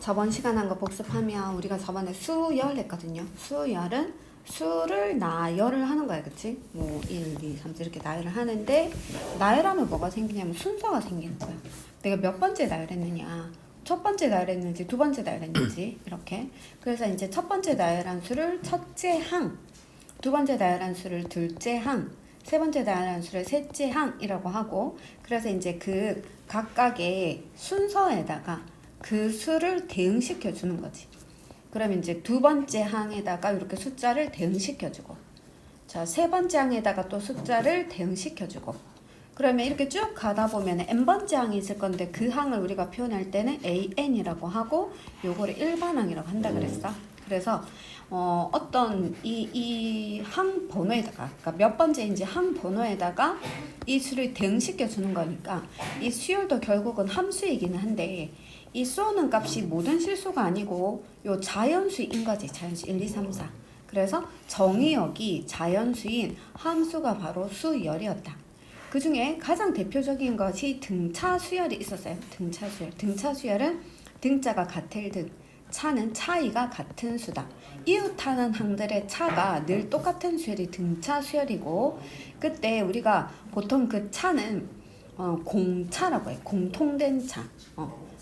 저번 시간 한 거 복습하면 우리가 저번에 수열 했거든요. 수열은 수를 나열을 하는 거야, 그치? 뭐 1, 2, 3 이렇게 나열을 하는데 나열하면 뭐가 생기냐면 순서가 생기는 거야. 내가 몇 번째 나열했느냐, 첫 번째 나열했는지 두 번째 나열했는지 이렇게. 그래서 이제 첫 번째 나열한 수를 첫째 항, 두 번째 나열한 수를 둘째 항, 세 번째 나열한 수를 셋째 항이라고 하고, 그래서 이제 그 각각의 순서에다가 그 수를 대응시켜 주는 거지. 그러면 이제 두 번째 항에다가 이렇게 숫자를 대응시켜 주고, 자, 세 번째 항에다가 또 숫자를 대응시켜 주고, 그러면 이렇게 쭉 가다 보면 n번째 항이 있을 건데 그 항을 우리가 표현할 때는 an이라고 하고 요거를 일반항이라고 한다 그랬어. 그래서 어떤 이 항 번호에다가, 그러니까 몇 번째인지 항 번호에다가 이 수를 대응시켜 주는 거니까 이 수열도 결국은 함수이기는 한데, 이 쏘는 값이 모든 실수가 아니고 요 자연수인 거지. 자연수 1, 2, 3, 4. 그래서 정의역이 자연수인 함수가 바로 수열이었다. 그 중에 가장 대표적인 것이 등차 수열이 있었어요. 등차 수열. 등차 수열은 등자가 같을 등, 차는 차이가 같은 수다. 이웃하는 항들의 차가 늘 똑같은 수열이 등차 수열이고, 그때 우리가 보통 그 차는 공차라고 해. 공통된 차.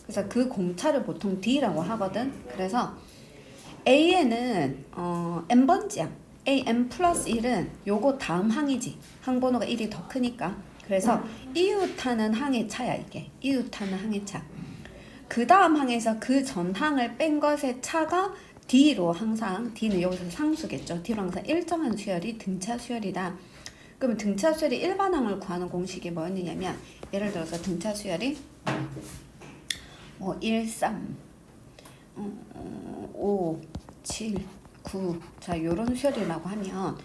그래서 그 공차를 보통 D라고 하거든. 그래서 A에는 n번째 항, an 플러스 1은 요거 다음 항이지. 항번호가 1이 더 크니까. 그래서 이웃하는 항의 차야, 이게. 이웃하는 항의 차. 그 다음 항에서 그 전 항을 뺀 것의 차가 D로 항상, D는 여기서 상수겠죠. D로 항상 일정한 수열이 등차 수열이다. 그러면 등차 수열이 일반항을 구하는 공식이 뭐였냐면, 예를 들어서 등차 수열이 1, 3, 5, 7, 9. 자, 요런 수열이라고 하면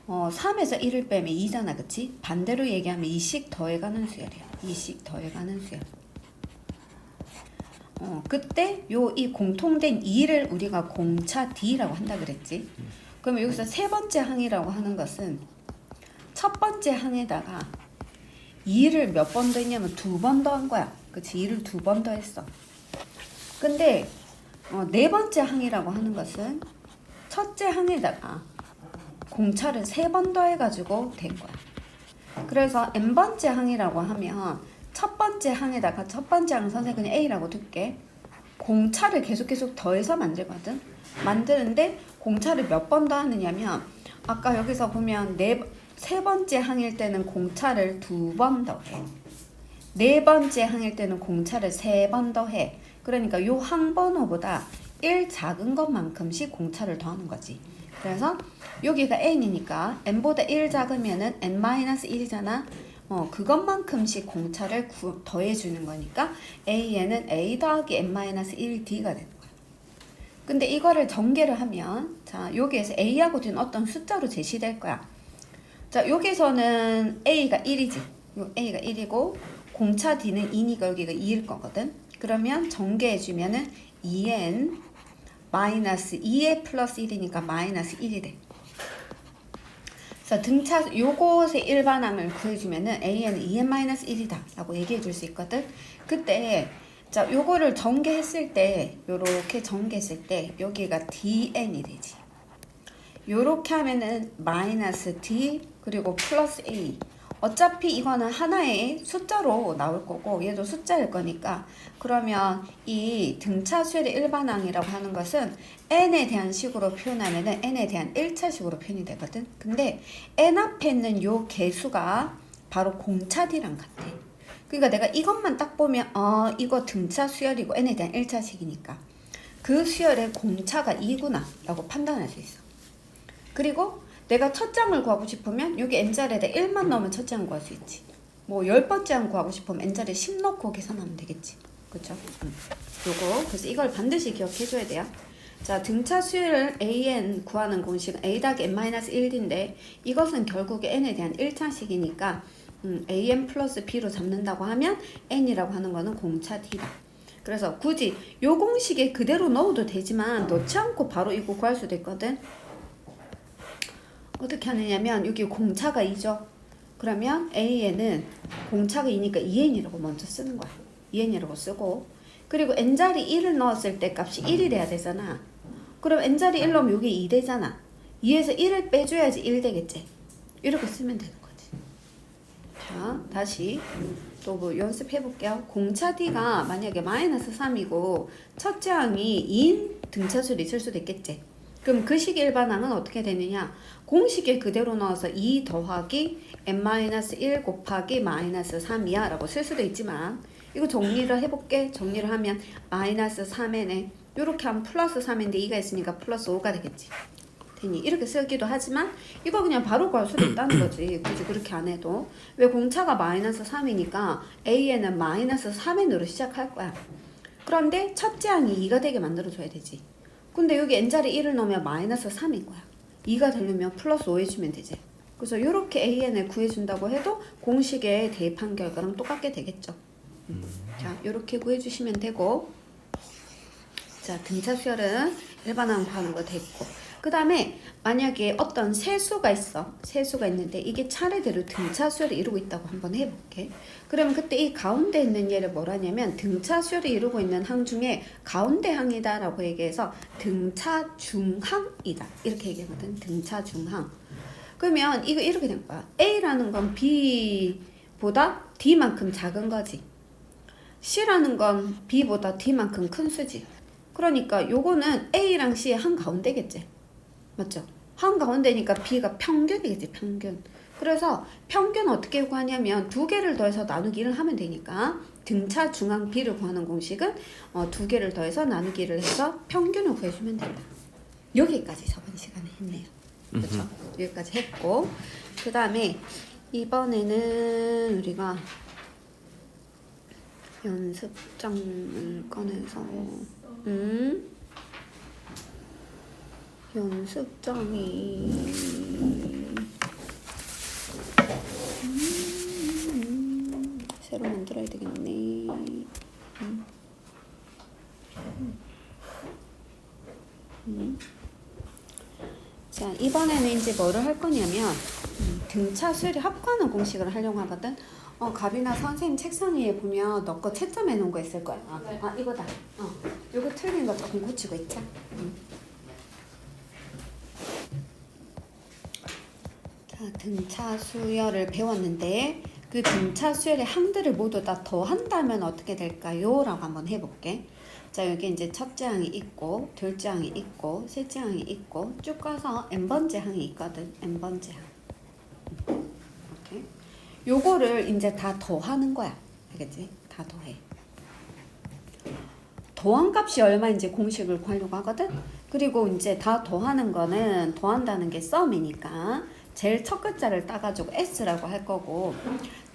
3에서 1을 빼면 2잖아, 그치? 반대로 얘기하면 2씩 더해가는 수열이야. 2씩 더해가는 수열. 그때 이 공통된 2를 우리가 공차 D라고 한다 그랬지. 그러면 여기서 세 번째 항이라고 하는 것은 첫 번째 항에다가 2를 몇 번 더했냐면 두 번 더한 거야. 그치? 2를 두 번 더했어. 근데 네 번째 항이라고 하는 것은 첫째 항에다가 공차를 세 번 더해가지고 된 거야. 그래서 n번째 항이라고 하면 첫 번째 항에다가, 첫 번째 항 선생님 그냥 A라고 둘게. 공차를 계속 더해서 만들거든. 만드는데 공차를 몇 번 더 하느냐면, 아까 여기서 보면 세 번째 항일 때는 공차를 두 번 더 해. 네 번째 항일 때는 공차를 세 번 더 해. 그러니까 요 항번호보다 1 작은 것만큼씩 공차를 더하는 거지. 그래서 여기가 n이니까 n보다 1 작으면은 n-1이잖아. 그것만큼씩 공차를 더해주는 거니까 a에는 a 더하기 n-1d가 되는 거야. 근데 이거를 전개를 하면, 자, 여기에서 a하고 뒤는 어떤 숫자로 제시될 거야. 자, 여기서는 a가 1이지. 요 a가 1이고 공차 d는 2니까 여기가 2일 거거든. 그러면 전개해주면은 2n 마이너스 2에 플러스 1이니까 마이너스 1이 돼. 그래서 등차 요것의 일반항을 구해주면은 a는 2n 마이너스 1이다 라고 얘기해 줄 수 있거든. 그때 자, 요거를 전개했을 때, 요렇게 전개했을 때 여기가 dn이 되지. 요렇게 하면은 마이너스 d 그리고 플러스 a. 어차피 이거는 하나의 숫자로 나올 거고 얘도 숫자일 거니까, 그러면 이 등차 수열의 일반항이라고 하는 것은 n에 대한 식으로 표현하면은 n에 대한 1차식으로 표현이 되거든. 근데 n 앞에 있는 요 개수가 바로 공차 d랑 같아. 그러니까 내가 이것만 딱 보면 이거 등차 수열이고 n에 대한 1차식이니까 그 수열의 공차가 2구나 라고 판단할 수 있어. 그리고 내가 첫 장을 구하고 싶으면 여기 n자리에다 1만 넣으면 첫 장을 구할 수 있지. 뭐 10번째 장 구하고 싶으면 n자리에 10 넣고 계산하면 되겠지. 그쵸? 요거 그래서 이걸 반드시 기억해 줘야 돼요. 자, 등차 수열 an 구하는 공식은 a 더하기 n-1인데 이것은 결국에 n에 대한 1차식이니까 an 플러스 b로 잡는다고 하면 n이라고 하는 거는 공차 d다. 그래서 굳이 요 공식에 그대로 넣어도 되지만 넣지 않고 바로 이거 구할 수도 있거든. 어떻게 하느냐면 여기 공차가 2죠. 그러면 a에는 공차가 2니까 2n이라고 먼저 쓰는 거야. 2n이라고 쓰고, 그리고 n자리 1을 넣었을 때 값이 1이 돼야 되잖아. 그럼 n자리 1 넣으면 이게 2 되잖아. 2에서 1을 빼줘야지 1 되겠지. 이렇게 쓰면 되는 거지. 자, 다시 또 뭐 연습해 볼게요. 공차 D가 만약에 마이너스 3이고 첫째 항이 2인 등차수를 있을 수도 있겠지. 그럼 그 식의 일반항은 어떻게 되느냐? 공식에 그대로 넣어서 2 더하기 n-1 곱하기 마이너스 3이야 라고 쓸 수도 있지만 이거 정리를 해볼게. 정리를 하면 마이너스 3n에 이렇게 하면 플러스 3인데 2가 있으니까 플러스 5가 되겠지. 되니 이렇게 쓰기도 하지만 이거 그냥 바로 구할 수도 있다는 거지. 굳이 그렇게 안 해도. 왜 공차가 마이너스 3이니까 a에는 마이너스 3n으로 시작할 거야. 그런데 첫째 항이 2가 되게 만들어줘야 되지. 근데 여기 n자리 1을 넣으면 마이너스 3인 거야. 2가 되려면 플러스 5 해주면 되지. 그래서 이렇게 an을 구해준다고 해도 공식에 대입한 결과랑 똑같게 되겠죠. 자, 이렇게 구해주시면 되고, 자, 등차 수열은 일반항 구하는 거 됐고, 그 다음에 만약에 어떤 세수가 있어. 세수가 있는데 이게 차례대로 등차 수열을 이루고 있다고 한번 해볼게. 그러면 그때 이 가운데 있는 얘를 뭐라 하냐면 등차 수열을 이루고 있는 항 중에 가운데 항이다 라고 얘기해서 등차 중항이다 이렇게 얘기하거든. 등차 중항. 그러면 이거 이렇게 된 거야. A라는 건 B보다 D만큼 작은 거지. C라는 건 B보다 D만큼 큰 수지. 그러니까 요거는 A랑 C의 한가운데겠지. 맞죠? 한가운데니까 B가 평균이겠지. 평균. 그래서 평균 어떻게 구하냐면 두 개를 더해서 나누기를 하면 되니까 등차 중앙 B를 구하는 공식은 두 개를 더해서 나누기를 해서 평균을 구해주면 된다. 여기까지 저번 시간에 했네요. 그렇죠? 여기까지 했고 그 다음에 이번에는 우리가 연습장을 꺼내서 연습장이 새로 만들어야 되겠네. 자, 이번에는 이제 뭐를 할 거냐면 등차 수열이 합하는 공식을 하려고 하거든. 가빈아 선생님 책상 위에 보면 너 거 채점해 놓은 거 있을 거야. 아, 이거다. 요거 틀린 거 조금 고치고 있자. 자, 등차 수열을 배웠는데 그 등차 수열의 항들을 모두 다 더한다면 어떻게 될까요? 라고 한번 해볼게. 자, 여기 이제 첫째 항이 있고 둘째 항이 있고 셋째 항이 있고 쭉 가서 n번째 항이 있거든. n번째 항. 이렇게. 요거를 이제 다 더하는 거야. 알겠지? 다 더해. 더한 값이 얼마인지 공식을 구하려고 하거든. 그리고 이제 다 더하는 거는 더한다는 게 썸이니까 제일 첫 글자를 따가지고 S라고 할 거고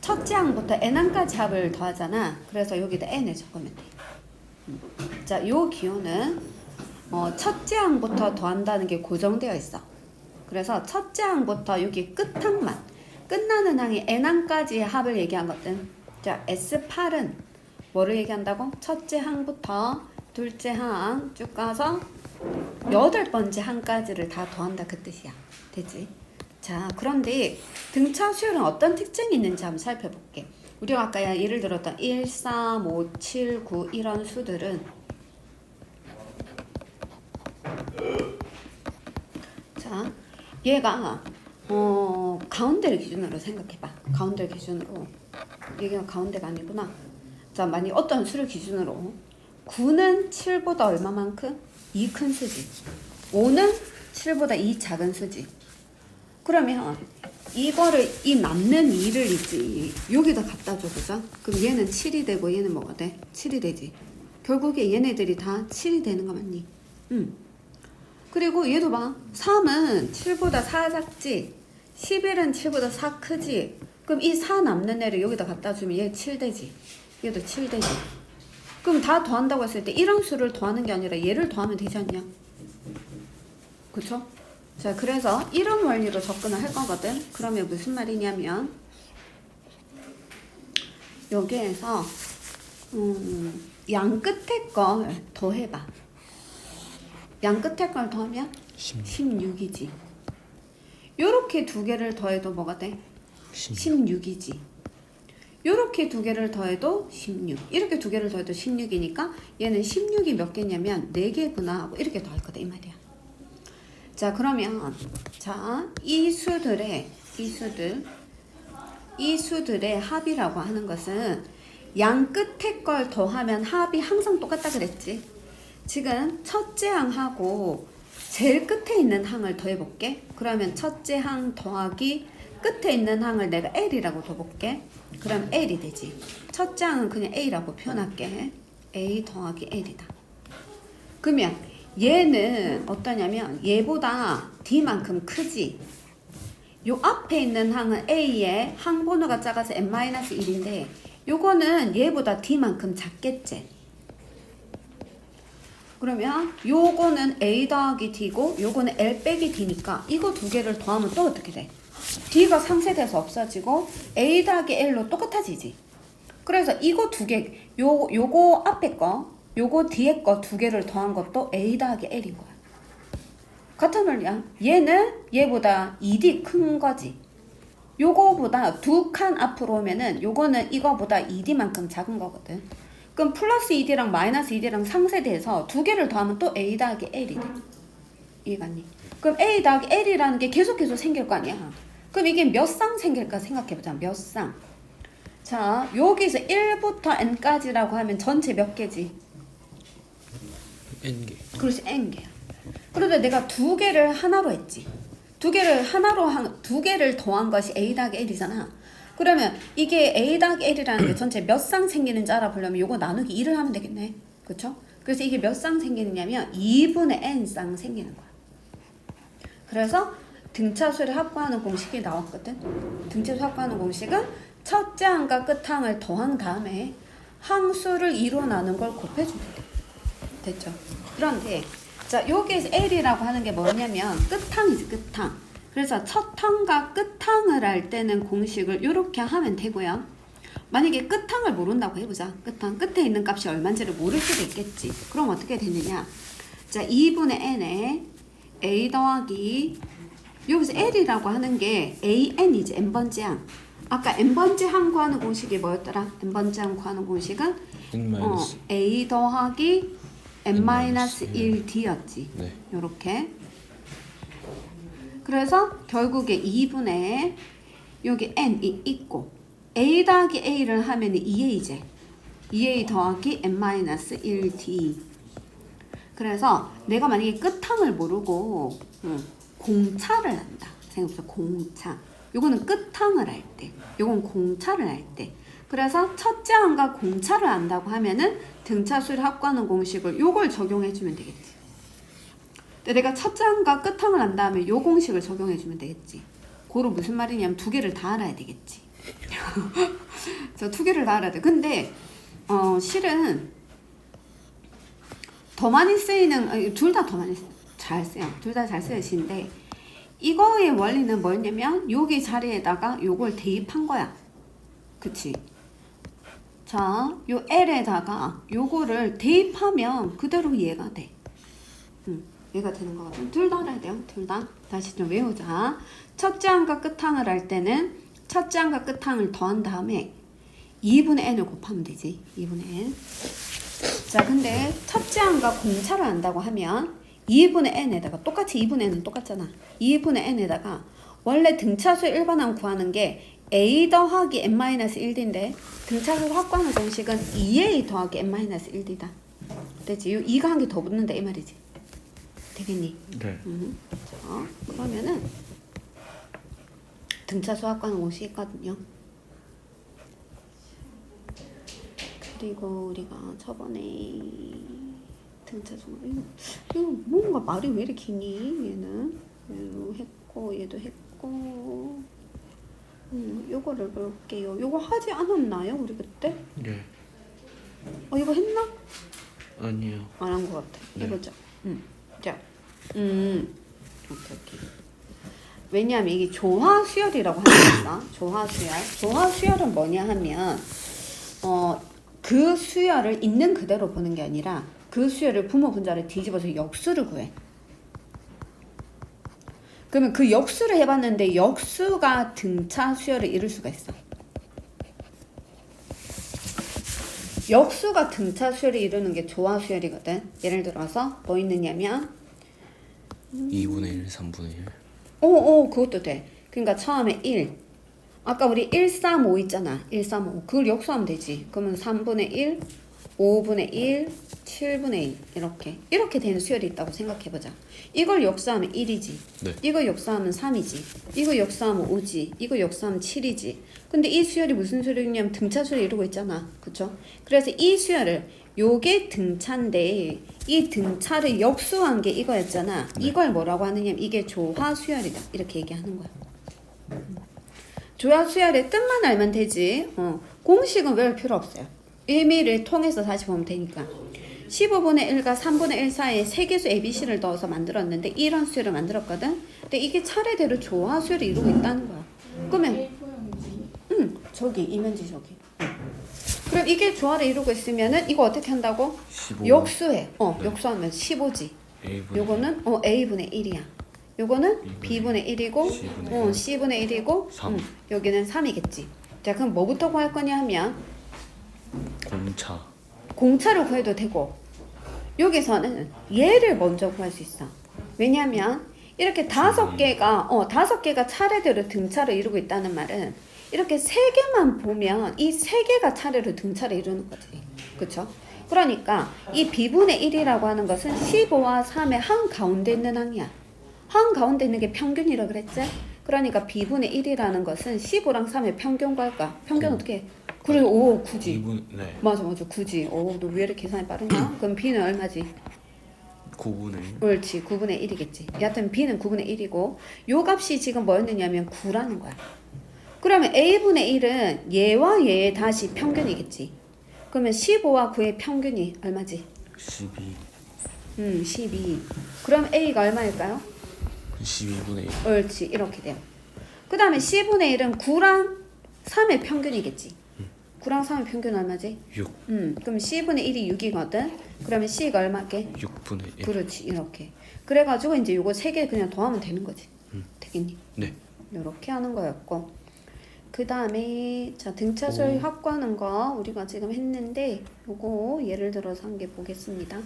첫째 항부터 n항까지 합을 더하잖아. 그래서 여기다 n을 적으면 돼. 자, 요 기호는 첫째 항부터 더한다는 게 고정되어 있어. 그래서 첫째 항부터 여기 끝항만 끝나는 항이 n항까지의 합을 얘기하거든. 자, S8은 뭐를 얘기한다고? 첫째 항부터 둘째 항 쭉 가서 8번째 항까지를 다 더한다 그 뜻이야. 되지? 자, 그런데 등차 수열은 어떤 특징이 있는지 한번 살펴볼게. 우리가 아까 예를 들었던 1, 3, 5, 7, 9 이런 수들은 자, 얘가 가운데를 기준으로 생각해봐. 가운데를 기준으로 여기가 가운데가 아니구나. 자, 만약 어떤 수를 기준으로 9는 7보다 얼마만큼? 2 큰 수지. 5는 7보다 2 작은 수지. 그러면 이거를 이 남는 2를 있지 여기다 갖다 줘 보자. 그럼 얘는 7이 되고 얘는 뭐가 돼? 7이 되지. 결국에 얘네들이 다 7이 되는 거 맞니? 그리고 얘도 봐. 3은 7보다 4 작지. 11은 7보다 4 크지. 그럼 이 4 남는 애를 여기다 갖다 주면 얘 7 되지. 얘도 7 되지. 그럼 다 더한다고 했을 때 이런 수를 더하는 게 아니라 얘를 더하면 되지 않냐? 그쵸? 자, 그래서 이런 원리로 접근을 할 거거든. 그러면 무슨 말이냐면 여기에서 양 끝에 걸 더해봐. 양 끝에 걸 더하면 16이지. 요렇게 두 개를 더해도 뭐가 돼? 16이지. 요렇게 두 개를 더해도 16. 이렇게 두 개를 더해도 16이니까 얘는 16이 몇 개냐면 4개구나 하고 이렇게 더할 거다 이 말이야. 자, 그러면 자, 이 수들의 합이라고 하는 것은 양 끝에 걸 더하면 합이 항상 똑같다 그랬지. 지금 첫째 항하고 제일 끝에 있는 항을 더해볼게. 그러면 첫째 항 더하기 끝에 있는 항을 내가 L이라고 둬볼게. 그럼 L이 되지. 첫째 항은 그냥 A라고 표현할게. A 더하기 L이다. 그러면 얘는 어떠냐면 얘보다 D만큼 크지. 요 앞에 있는 항은 A의 항번호가 작아서 n-1인데 요거는 얘보다 D만큼 작겠지. 그러면 요거는 A 더하기 D고 요거는 L 빼기 D니까 이거 두 개를 더하면 또 어떻게 돼? D가 상쇄돼서 없어지고 A 더하기 L로 똑같아지지. 그래서 이거 두 개, 요거 앞에 거, 요거 뒤에 거 두 개를 더한 것도 A 더하기 L인 거야. 같은 원리야. 얘는 얘보다 2D 큰 거지. 요거보다 두 칸 앞으로 오면은 요거는 이거보다 2D만큼 작은 거거든. 그럼 플러스 2D랑 마이너스 2D랑 상쇄돼서 두 개를 더하면 또 A 더하기 L이 돼. 이해갔니? 그럼 A 더하기 L이라는 게 계속 생길 거 아니야. 그럼 이게 몇 쌍 생길까 생각해보자. 몇 쌍. 자, 여기서 1부터 n까지라고 하면 전체 몇 개지? n개. 그렇지, n개야. 그런데 내가 두 개를 하나로 했지. 두 개를 더한 것이 A 더하기 L이잖아. 그러면 이게 A 더하기 L이라는 게 전체 몇 쌍 생기는지 알아보려면 요거 나누기 2를 하면 되겠네. 그쵸? 그래서 이게 몇 쌍 생기느냐면 2분의 n쌍 생기는 거야. 그래서 등차수를 합구하는 공식이 나왔거든. 등차수 합구하는 공식은 첫째 항과 끝항을 더한 다음에 항수를 2로 나눈 걸 곱해주면 돼. 됐죠? 그런데 자, 여기에서 L이라고 하는 게 뭐냐면 끝항이지, 끝항. 그래서 첫 항과 끝항을 할 때는 공식을 이렇게 하면 되고요. 만약에 끝항을 모른다고 해보자. 끝항, 끝에 있는 값이 얼마인지를 모를 수도 있겠지. 그럼 어떻게 되느냐. 자, 2분의 n에 a 더하기, 여기서 L이라고 하는 게 an이지, n번째 항. 아까 n번째 항 구하는 공식이 뭐였더라? n번째 항 구하는 공식은 a 더하기 n-1d였지. 네. 요렇게. 그래서 결국에 2분의 여기 n이 있고 a 더하기 a를 하면 2a제. 2a 더하기 n-1d. 그래서 내가 만약에 끝항을 모르고 공차를 한다. 생각해보자. 공차. 요거는 끝항을 할 때. 요건 공차를 할 때. 그래서 첫째 항과 공차를 안다고 하면은 등차수를 합구하는 공식을 요걸 적용해주면 되겠지. 근데 내가 첫째 항과 끝항을 안 다음에 요 공식을 적용해주면 되겠지. 그로 무슨 말이냐면 두 개를 다 알아야 되겠지. 저 두 개를 다 알아야 돼. 근데 실은 더 많이 쓰이는, 둘 다 더 많이 잘 써요. 둘 다 잘 쓰여지는데 이거의 원리는 뭐였냐면 여기 자리에다가 요걸 대입한 거야. 그치? 자, 요 L에다가 요거를 대입하면 그대로 이해가 돼. 이해가 되는 거거든. 둘 다 알아야 돼요. 둘 다. 다시 좀 외우자. 첫째 항과 끝항을 할 때는 첫째 항과 끝항을 더한 다음에 2분의 n을 곱하면 되지. 2분의 n. 자, 근데 첫째 항과 공차를 한다고 하면 2분의 n에다가 똑같이 2분의 n은 똑같잖아. 2분의 n에다가 원래 등차수 일반항 구하는 게 a 더하기 n-1d인데 등차수 확구하는 공식은 2a 더하기 n-1d다. 됐지? 요 2가 한 개 더 붙는다 이 말이지. 되겠니? 네. 자, 그러면은 등차수 확구하는 공식이 있거든요. 그리고 우리가 저번에 등차수 이거 뭔가 말이 왜 이렇게 기니? 얘는 얘도 했고 얘도 했고 요거를 볼게요. 요거 하지 않았나요? 우리 그때? 네. 이거 했나? 아니요. 안 한 것 같아. 네. 해보자. 자, 오케이. 왜냐하면 이게 조화 수열이라고 하니까 조화 수열. 조화 수열은 뭐냐 하면 그 수열을 있는 그대로 보는 게 아니라 그 수열을 부모 분자를 뒤집어서 역수를 구해. 그러면 그 역수를 해봤는데 역수가 등차 수열을 이룰 수가 있어. 역수가 등차 수열을 이루는 게 조화 수열이거든. 예를 들어서 뭐 있느냐면 2분의 1, 3분의 1. 그것도 돼. 그러니까 처음에 1. 아까 우리 1, 3, 5 있잖아. 1, 3, 5. 그걸 역수하면 되지. 그러면 3분의 1, 5분의 1, 7분의 1 이렇게 되는 수열이 있다고 생각해보자. 이걸 역수하면 1이지. 네. 이거 역수하면 3이지. 이거 역수하면 5지. 이거 역수하면 7이지. 근데 이 수열이 무슨 수열이냐면 등차 수열을 이루고 있잖아. 그쵸? 그래서 이 수열을 요게 등차인데 이 등차를 역수한 게 이거였잖아. 네. 이걸 뭐라고 하느냐면 이게 조화 수열이다. 이렇게 얘기하는 거야. 조화 수열의 뜻만 알면 되지. 공식은 외울 필요 없어요. 의미를 통해서 다시 보면 되니까. 15분의 1과 3분의 1 사이에 세계수 ABC를 넣어서 만들었는데 이런 수열을 만들었거든. 근데 이게 차례대로 조화 수열을 이루고 있다는 거야. 그러면 저기 이면지 저기. 그럼 이게 조화를 이루고 있으면은 이거 어떻게 한다고? 15. 역수해. 네. 역수하면 15지. A분의 요거는 A분의 1이야. 요거는 B분의 1이고 C분의 1이고 3. 여기는 3이겠지. 자, 그럼 뭐부터 구할 거냐 하면 공차. 공차를 구해도 되고 여기서는 얘를 먼저 구할 수 있어. 왜냐하면 이렇게 5개가 차례대로 등차를 이루고 있다는 말은 이렇게 3개만 보면 이 3개가 차례로 등차를 이루는 거지. 그쵸? 그러니까 이 B분의 1이라고 하는 것은 15와 3의 한가운데 있는 항이야. 한가운데 있는 게 평균이라고 그랬지? 그러니까 B분의 1이라는 것은 15랑 3의 평균 구할까? 평균 어떻게 해? 그래, 9지. 2분, 네. 맞아, 9지. 너 왜 이렇게 계산이 빠르냐? 그럼 B는 얼마지? 9분의 1. 옳지, 9분의 1이겠지. 여하튼 B는 9분의 1이고 요 값이 지금 뭐였느냐면 9라는 거야. 그러면 A분의 1은 얘와 얘의 다시 평균이겠지. 그러면 15와 9의 평균이 얼마지? 12. 12. 그럼 A가 얼마일까요? 12분의 1. 옳지, 이렇게 돼요. 그 다음에 C분의 1은 9랑 3의 평균이겠지. 9랑 3의 평균 얼마지? 6. 그럼 C분의 1이 6이거든. 그러면 C가 얼마게? 6분의 1. 그렇지, 이렇게. 그래가지고 이제 요거 3개 그냥 더하면 되는 거지. 되겠니? 네. 이렇게 하는 거였고. 그 다음에 자 등차수열 확보하는 거 우리가 지금 했는데 요거 예를 들어서 한 개 보겠습니다.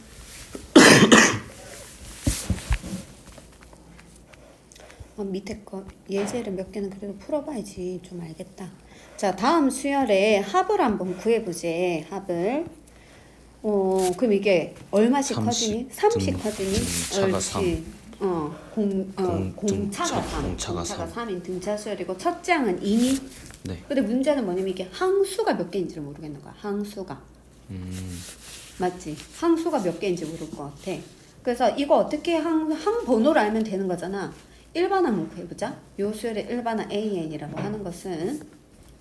밑에 거 예제를 몇 개는 그래도 풀어봐야지 좀 알겠다. 자, 다음 수열에 합을 한번 구해보지. 합을. 그럼 이게 얼마씩 30, 커지니? 30 커지니? 차가 옳지. 공차가 3. 공차가 3인 등차 수열이고 첫 장은 2니? 네. 근데 문제는 뭐냐면 이게 항수가 몇 개인지를 모르겠는 거야. 항수가. 맞지? 항수가 몇 개인지 모를 것 같아. 그래서 이거 어떻게 항번호를 알면 되는 거잖아. 일반항을 구해보자. 요 수열의 일반항 AN이라고 하는 것은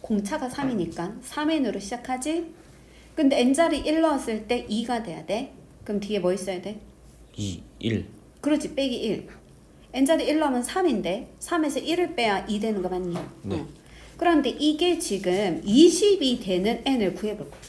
공차가 3이니까 3N으로 시작하지? 근데 N자리 1 넣었을 때 2가 돼야 돼. 그럼 뒤에 뭐 있어야 돼? 2, 1. 그렇지, 빼기 1. N자리 1 넣으면 3인데 3에서 1을 빼야 2 되는 거 맞니? 네. 그런데 이게 지금 20이 되는 N을 구해볼 거야.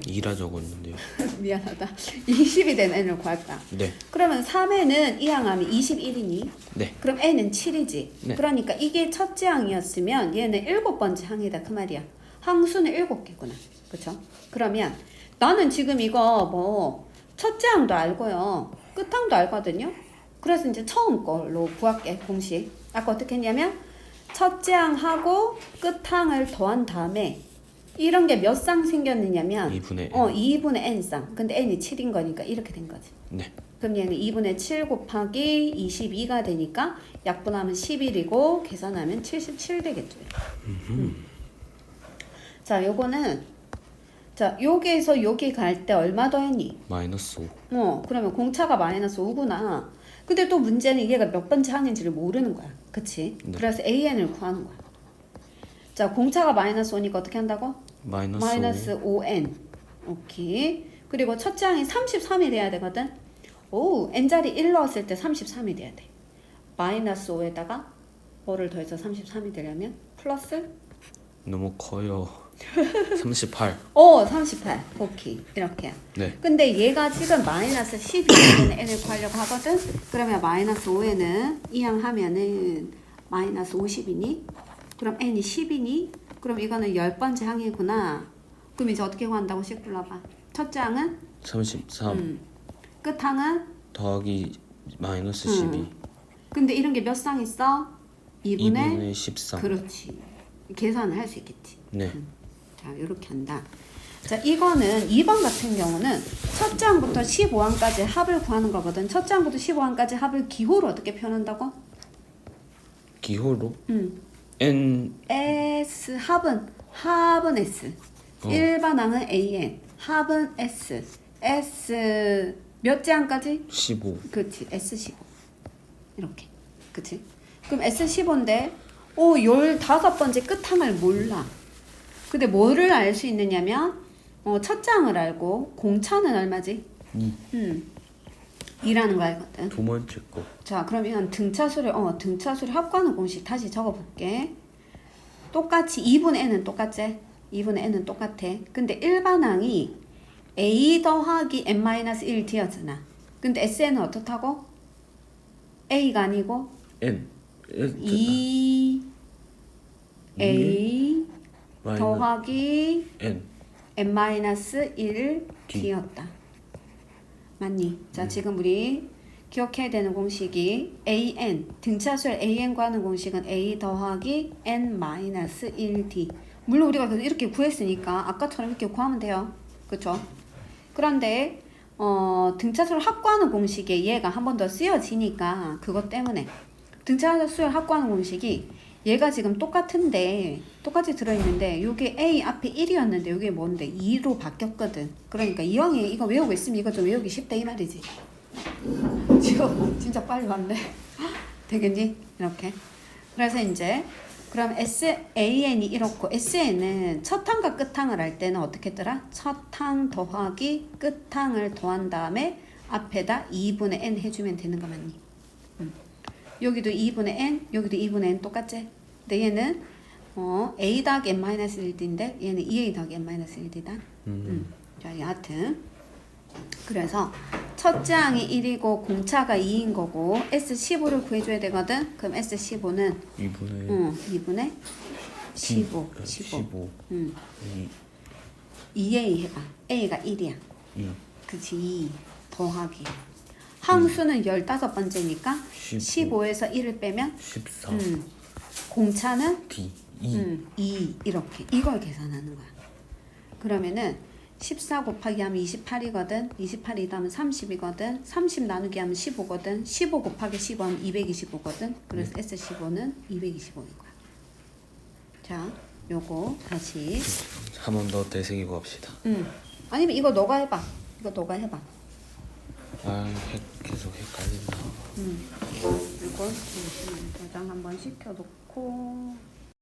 2라 적었는데요. 미안하다. 20이 되는 N을 구할까? 네. 그러면 3N은 이 항하면 21이니? 네. 그럼 N은 7이지. 네. 그러니까 이게 첫째 항이었으면 얘는 7번째 항이다 그 말이야. 항수는 7개구나. 그쵸? 그러면 나는 지금 이거 뭐 첫째 항도 알고요. 끝항도 알거든요. 그래서 이제 처음 걸로 구할게. 공식. 아까 어떻게 했냐면 첫째 항하고 끝항을 더한 다음에 이런 게 몇 쌍 생겼느냐면 2분의 N. 2분의 N쌍. 근데 N이 7인 거니까 이렇게 된 거지. 네. 그럼 얘는 2분의 7 곱하기 22가 되니까 약분하면 11이고 계산하면 77 되겠죠. 자, 요거는 자, 여기에서 여기 갈 때 얼마 더했니? 마이너스 5. 그러면 공차가 마이너스 5구나. 근데 또 문제는 얘가 몇 번째 항인지를 모르는 거야. 그치? 네. 그래서 AN을 구하는 거야. 자, 공차가 마이너스 5니까 어떻게 한다고? 마이너스 5N. 오케이. 그리고 첫째 항이 33이 돼야 되거든. 오, N자리 1 넣었을 때 33이 돼야 돼. 마이너스 5에다가 뭐를 더해서 33이 되려면 플러스? 너무 커요. 38. 38. 오케이. 이렇게. 네. 근데 얘가 지금 마이너스 12에 있는 N을 구하려고 하거든. 그러면 마이너스 5에는 이항하면은 마이너스 50이니? 그럼 N이 10이니? 그럼 이거는 10번째 항이구나. 그럼 이제 어떻게 구한다고 씩 불러봐. 첫째 항은 33 끝항은 더하기 마이너스 12 근데 이런 게 몇 상 있어? 2분의 2분의 13 그렇지. 계산을 할 수 있겠지. 네. 자, 이렇게 한다. 자, 이거는 2번 같은 경우는 첫째 항부터 15항까지 합을 구하는 거거든. 첫째 항부터 15항까지 합을 기호로 어떻게 표현한다고? 기호로 응. n S 합은 S. 일반 항은 AN. 합은 S. S 몇째 항까지? 15 그렇지. S15. 이렇게. 그치? 그럼 S15인데 15번째 끝항을 몰라. 근데 뭐를 알 수 있느냐면 첫째 항을 알고 공차는 얼마지? 2 2라는 거 알거든. 두 번째 거 자, 그러면 등차수를 합구하는 공식 다시 적어볼게. 똑같이 2분의 n은 똑같지? 2분의 n은 똑같아. 근데 일반항이 a 더하기 n-1d였잖아. 근데 SN은 어떻다고? a가 아니고 n 2a 더하기 n n-1d였다. 맞니? 자, 지금 우리 기억해야 되는 공식이 an, 등차수열 an 구하는 공식은 a 더하기 n-1d. 물론 우리가 그래서 이렇게 구했으니까 아까처럼 이렇게 구하면 돼요. 그쵸? 그런데 등차수열 합구하는 공식에 얘가 한 번 더 쓰여지니까 그것 때문에 등차수열 합구하는 공식이 얘가 지금 똑같은데 똑같이 들어있는데 요게 a 앞에 1이었는데 요게 뭔데 2로 바뀌었거든. 그러니까 이왕에 이거 외우고 있으면 이거 좀 외우기 쉽다 이 말이지. 지금 진짜 빨리 왔네. 되겠니? 이렇게. 그래서 이제 그럼 SAN이 이렇고 SN은 첫항과 끝항을 할 때는 어떻게 했더라? 첫항 더하기 끝항을 더한 다음에 앞에다 2분의 n 해주면 되는 거 맞니? 여기도 2분의 n, 여기도 2분의 n 똑같지? 근데 얘는 a 더하기 n-1d인데 얘는 2a 더하기 n-1d다. 자, 여하튼 그래서 첫째 항이 1이고 공차가 2인 거고 S15를 구해줘야 되거든. 그럼 S15는 2분의 15 2a 해봐. a가 1이야. 그치. 2 더하기 항수는 15번째니까 15에서 1을 빼면 14 공차는 d 2 이렇게 이걸 계산하는 거야. 그러면은 14 곱하기 하면 28이거든. 28이 하면 30이거든. 30 나누기 하면 15거든. 15 곱하기 15 하면 225거든. 그래서 S15는 225인 거야. 자, 요거 다시 한 번 더 되새기고 합시다. 아니면 이거 너가 해봐. 이거 너가 해봐. 계속 헷갈린다. 이걸 저장 한번 시켜놓고